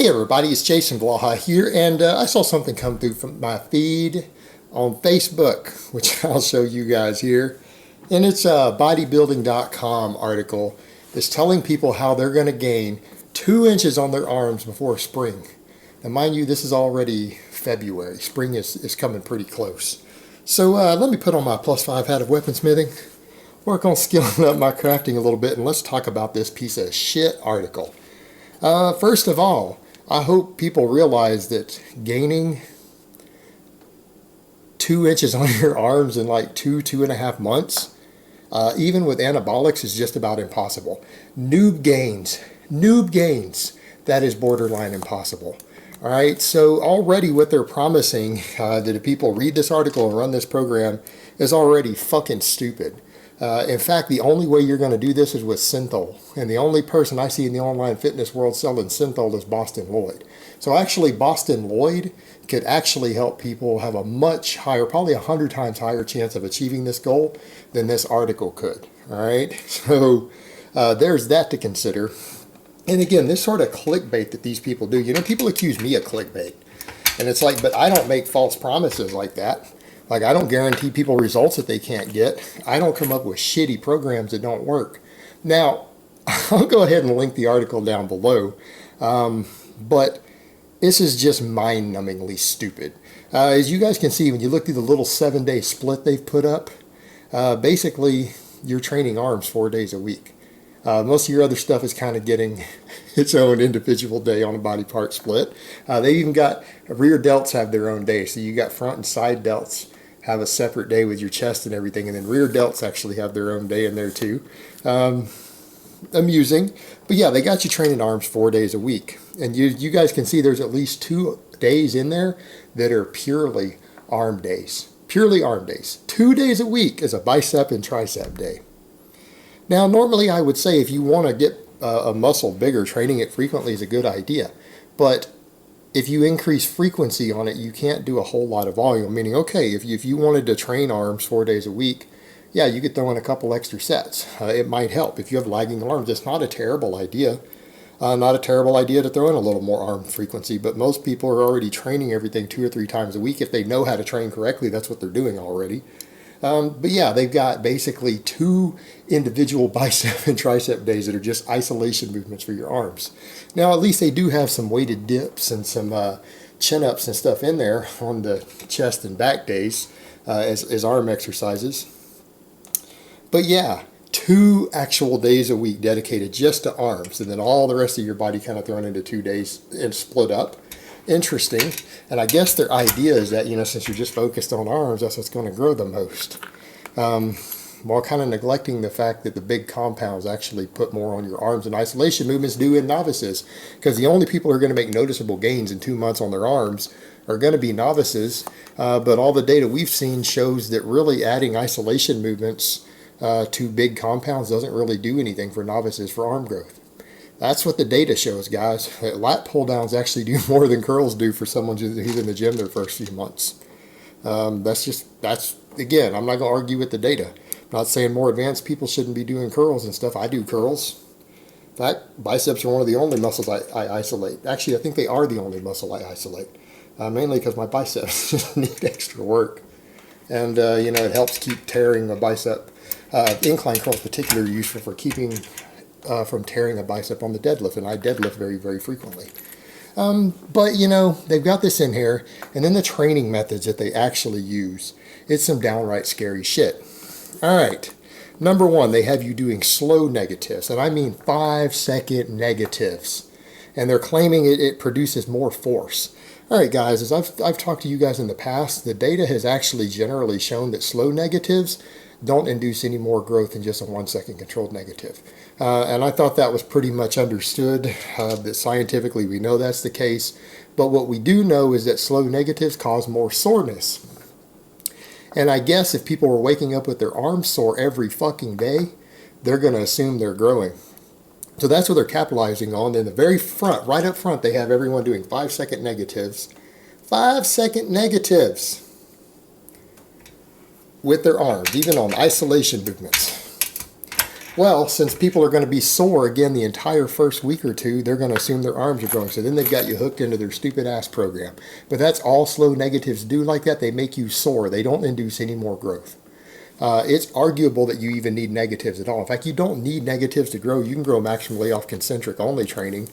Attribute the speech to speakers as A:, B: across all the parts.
A: Hey everybody, it's Jason Blaha here, and I saw something come through from my feed on Facebook, which I'll show you guys here. And it's a bodybuilding.com article that's telling people how they're going to gain 2 inches on their arms before spring. Now mind you, this is already February. Spring is coming pretty close. So let me put on my +5 hat of weaponsmithing, work on skilling up my crafting a little bit, and let's talk about this piece of shit article. First of all, I hope people realize that gaining 2 inches on your arms in like 2.5 months, even with anabolics, is just about impossible. Noob gains, that is borderline impossible. All right, so already what they're promising that if people read this article and run this program is already fucking stupid. In fact, the only way you're going to do this is with synthol. And the only person I see in the online fitness world selling synthol is Boston Lloyd. So actually, Boston Lloyd could actually help people have a much higher, probably 100 times higher chance of achieving this goal than this article could. All right, so there's that to consider. And again, this sort of clickbait that these people do, you know, people accuse me of clickbait. And it's like, but I don't make false promises like that. Like, I don't guarantee people results that they can't get. I don't come up with shitty programs that don't work. Now, I'll go ahead and link the article down below. But this is just mind-numbingly stupid. As you guys can see, when you look through the little 7-day split they've put up, basically, you're training arms 4 days a week. Most of your other stuff is kind of getting its own individual day on a body part split. They even got rear delts have their own day. So you got front and side delts have a separate day with your chest and everything. And then rear delts actually have their own day in there too. Amusing. But yeah, they got you training arms 4 days a week. And you guys can see there's at least 2 days in there that are purely arm days. Purely arm days. 2 days a week is a bicep and tricep day. Now, normally I would say if you want to get a muscle bigger, training it frequently is a good idea. But if you increase frequency on it, you can't do a whole lot of volume. Meaning, okay, if you wanted to train arms 4 days a week, yeah, you could throw in a couple extra sets. It might help. If you have lagging arms, it's not a terrible idea. Not a terrible idea to throw in a little more arm frequency, but most people are already training everything 2 or 3 times a week. If they know how to train correctly, that's what they're doing already. But yeah, they've got basically 2 individual bicep and tricep days that are just isolation movements for your arms. Now, at least they do have some weighted dips and some chin-ups and stuff in there on the chest and back days as arm exercises. But yeah, 2 actual days a week dedicated just to arms, and then all the rest of your body kind of thrown into 2 days and split up. Interesting. And I guess their idea is that, you know, since you're just focused on arms, that's what's going to grow the most. While kind of neglecting the fact that the big compounds actually put more on your arms and isolation movements do in novices. Because the only people who are going to make noticeable gains in 2 months on their arms are going to be novices. But all the data we've seen shows that really adding isolation movements to big compounds doesn't really do anything for novices for arm growth. That's what the data shows, guys. Lat pull downs actually do more than curls do for someone who's in the gym their first few months. That's again, I'm not going to argue with the data. I'm not saying more advanced people shouldn't be doing curls and stuff. I do curls. In fact, biceps are one of the only muscles I isolate. Actually, I think they are the only muscle I isolate. Mainly because my biceps just need extra work. And, you know, it helps keep tearing a bicep. Incline curls particularly are useful for keeping from tearing a bicep on the deadlift, and I deadlift very, very frequently. But, you know, they've got this in here, and then the training methods that they actually use, it's some downright scary shit. All right, number 1, they have you doing slow negatives, and I mean 5-second negatives, and they're claiming it produces more force. All right, guys, as I've talked to you guys in the past, the data has actually generally shown that slow negatives don't induce any more growth than just a 1-second controlled negative. And I thought that was pretty much understood, that scientifically we know that's the case. But what we do know is that slow negatives cause more soreness. And I guess if people were waking up with their arms sore every fucking day, they're going to assume they're growing. So that's what they're capitalizing on. In the very front, right up front, they have everyone doing 5-second negatives. 5-second negatives with their arms, even on isolation movements. Well, since people are going to be sore again the entire first week or two, they're going to assume their arms are growing. So then they've got you hooked into their stupid ass program. But that's all slow negatives do like that. They make you sore. They don't induce any more growth. It's arguable that you even need negatives at all. In fact, you don't need negatives to grow. You can grow maximally off concentric only training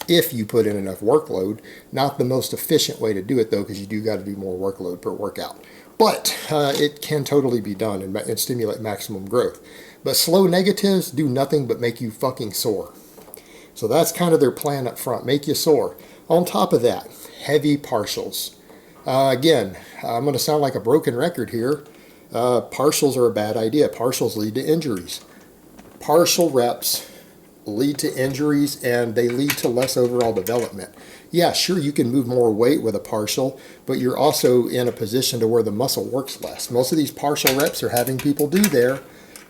A: if you put in enough workload. Not the most efficient way to do it, though, because you do got to do more workload per workout. But it can totally be done and stimulate maximum growth. But slow negatives do nothing but make you fucking sore. So that's kind of their plan up front, make you sore. On top of that, heavy partials. Again, I'm going to sound like a broken record here. Partials are a bad idea. Partials lead to injuries. Partial reps lead to injuries and they lead to less overall development. Yeah, sure, you can move more weight with a partial, but you're also in a position to where the muscle works less. Most of these partial reps are having people do there.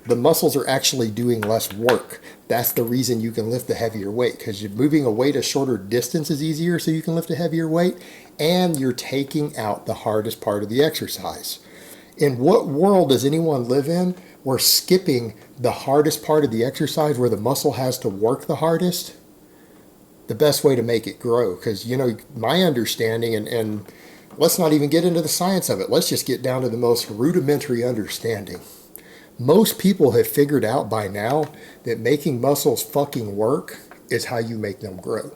A: The muscles are actually doing less work. That's the reason you can lift a heavier weight, because you're moving a weight a shorter distance is easier so you can lift a heavier weight, and you're taking out the hardest part of the exercise. In what world does anyone live in where skipping the hardest part of the exercise where the muscle has to work the hardest? The best way to make it grow, because, you know, my understanding, and let's not even get into the science of it. Let's just get down to the most rudimentary understanding. Most people have figured out by now that making muscles fucking work is how you make them grow.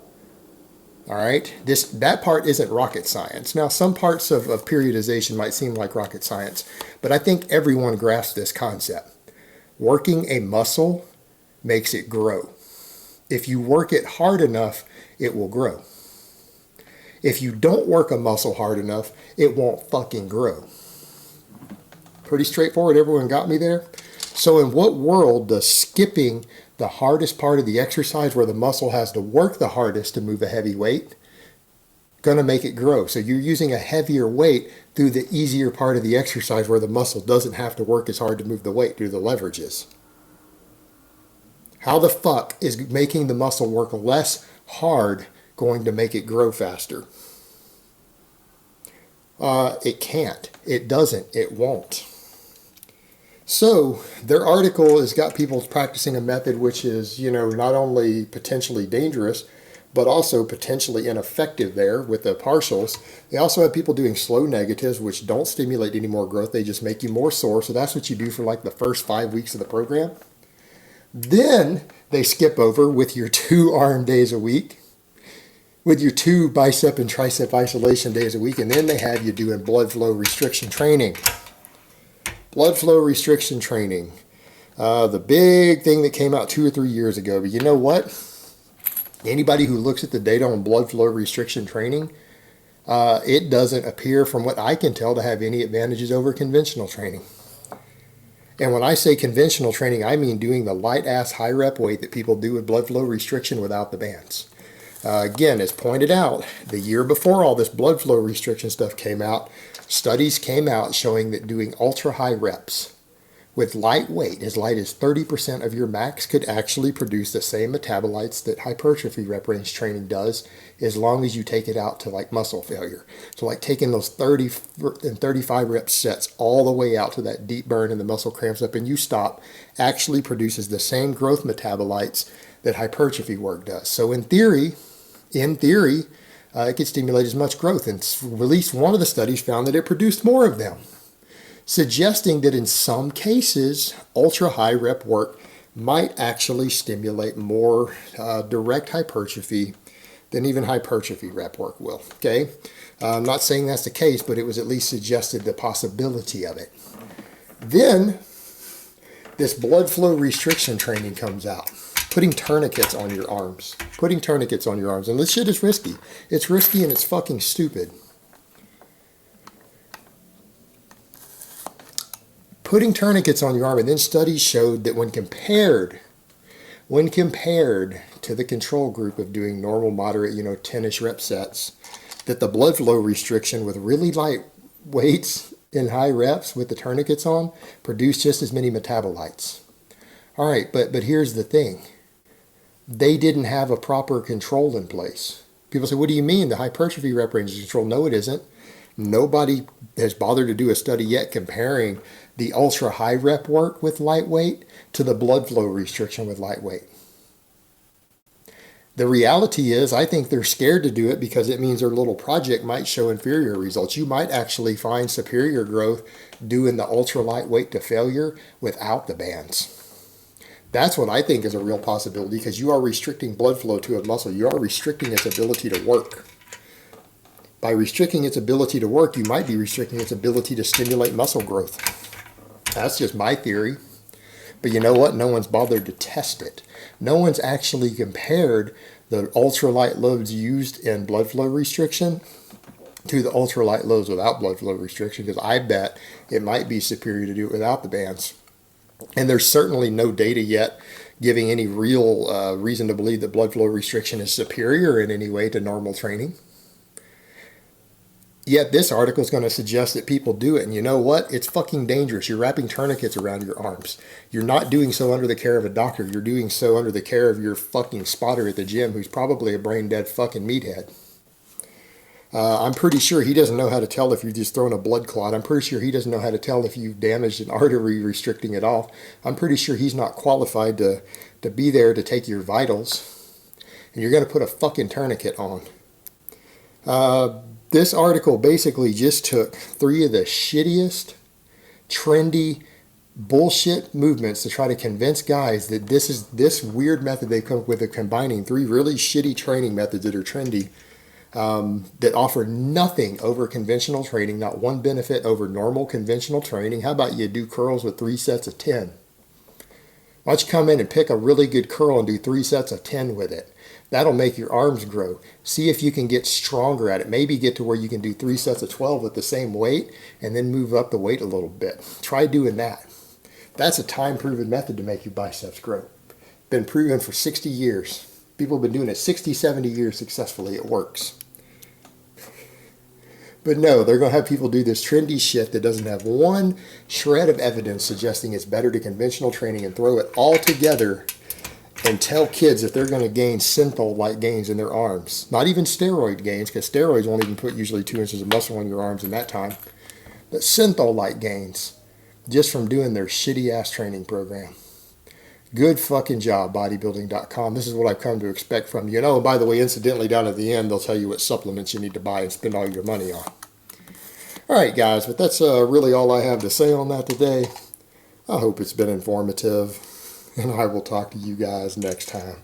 A: All right, that part isn't rocket science. Now, some parts of periodization might seem like rocket science, but I think everyone grasps this concept. Working a muscle makes it grow. If you work it hard enough, it will grow. If you don't work a muscle hard enough, it won't fucking grow. Pretty straightforward. Everyone got me there? So in what world does skipping the hardest part of the exercise where the muscle has to work the hardest to move a heavy weight going to make it grow? So you're using a heavier weight through the easier part of the exercise where the muscle doesn't have to work as hard to move the weight through the leverages. How the fuck is making the muscle work less hard going to make it grow faster? It can't. It doesn't. It won't. So their article has got people practicing a method which is, you know, not only potentially dangerous, but also potentially ineffective there with the partials. They also have people doing slow negatives, which don't stimulate any more growth. They just make you more sore. So that's what you do for like the first 5 weeks of the program. Then they skip over with your 2 arm days a week, with your 2 bicep and tricep isolation days a week, and then they have you doing blood flow restriction training. Blood flow restriction training. The big thing that came out 2 or 3 years ago. But you know what? Anybody who looks at the data on blood flow restriction training, it doesn't appear, from what I can tell, to have any advantages over conventional training. And when I say conventional training, I mean doing the light-ass high-rep weight that people do with blood flow restriction without the bands. Again, as pointed out, the year before all this blood flow restriction stuff came out, studies came out showing that doing ultra-high reps with light weight, as light as 30% of your max, could actually produce the same metabolites that hypertrophy rep range training does, as long as you take it out to like muscle failure. So like taking those 30 and 35 rep sets all the way out to that deep burn and the muscle cramps up and you stop, actually produces the same growth metabolites that hypertrophy work does. So in theory, it could stimulate as much growth. And at least one of the studies found that it produced more of them, suggesting that in some cases, ultra-high rep work might actually stimulate more direct hypertrophy than even hypertrophy rep work will. Okay, I'm not saying that's the case, but it was at least suggested the possibility of it. Then this blood flow restriction training comes out. Putting tourniquets on your arms. And this shit is risky. It's risky and it's fucking stupid. Putting tourniquets on your arm, and then studies showed that when compared to the control group of doing normal, moderate, 10-ish rep sets, that the blood flow restriction with really light weights in high reps with the tourniquets on produced just as many metabolites. All right, but here's the thing. They didn't have a proper control in place. People say, what do you mean? The hypertrophy rep range is controlled. No, it isn't. Nobody has bothered to do a study yet comparing the ultra high rep work with lightweight to the blood flow restriction with lightweight. The reality is, I think they're scared to do it because it means their little project might show inferior results. You might actually find superior growth doing the ultra lightweight to failure without the bands. That's what I think is a real possibility, because you are restricting blood flow to a muscle. You are restricting its ability to work. By restricting its ability to work, you might be restricting its ability to stimulate muscle growth. That's just my theory. But you know what? No one's bothered to test it. No one's actually compared the ultralight loads used in blood flow restriction to the ultralight loads without blood flow restriction, because I bet it might be superior to do it without the bands. And there's certainly no data yet giving any real reason to believe that blood flow restriction is superior in any way to normal training. Yet this article is going to suggest that people do it. And you know what? It's fucking dangerous. You're wrapping tourniquets around your arms. You're not doing so under the care of a doctor. You're doing so under the care of your fucking spotter at the gym, who's probably a brain dead fucking meathead. I'm pretty sure he doesn't know how to tell if you've just thrown a blood clot. I'm pretty sure he doesn't know how to tell if you've damaged an artery restricting it off. I'm pretty sure he's not qualified to be there to take your vitals. And you're going to put a fucking tourniquet on. This article basically just took 3 of the shittiest, trendy, bullshit movements to try to convince guys that this weird method they've come up with of combining 3 really shitty training methods that are trendy, that offer nothing over conventional training, not one benefit over normal conventional training. How about you do curls with 3 sets of 10? Why don't you come in and pick a really good curl and do 3 sets of 10 with it? That'll make your arms grow. See if you can get stronger at it. Maybe get to where you can do 3 sets of 12 with the same weight and then move up the weight a little bit. Try doing that. That's a time-proven method to make your biceps grow. Been proven for 60 years. People have been doing it 60, 70 years successfully. It works. But no, they're going to have people do this trendy shit that doesn't have one shred of evidence suggesting it's better to conventional training, and throw it all together and tell kids that they're going to gain synthol-like gains in their arms. Not even steroid gains, because steroids won't even put usually 2 inches of muscle on your arms in that time. But synthol-like gains just from doing their shitty-ass training program. Good fucking job, bodybuilding.com. This is what I've come to expect from you. And by the way, incidentally, down at the end, they'll tell you what supplements you need to buy and spend all your money on. All right, guys, but that's really all I have to say on that today. I hope it's been informative, and I will talk to you guys next time.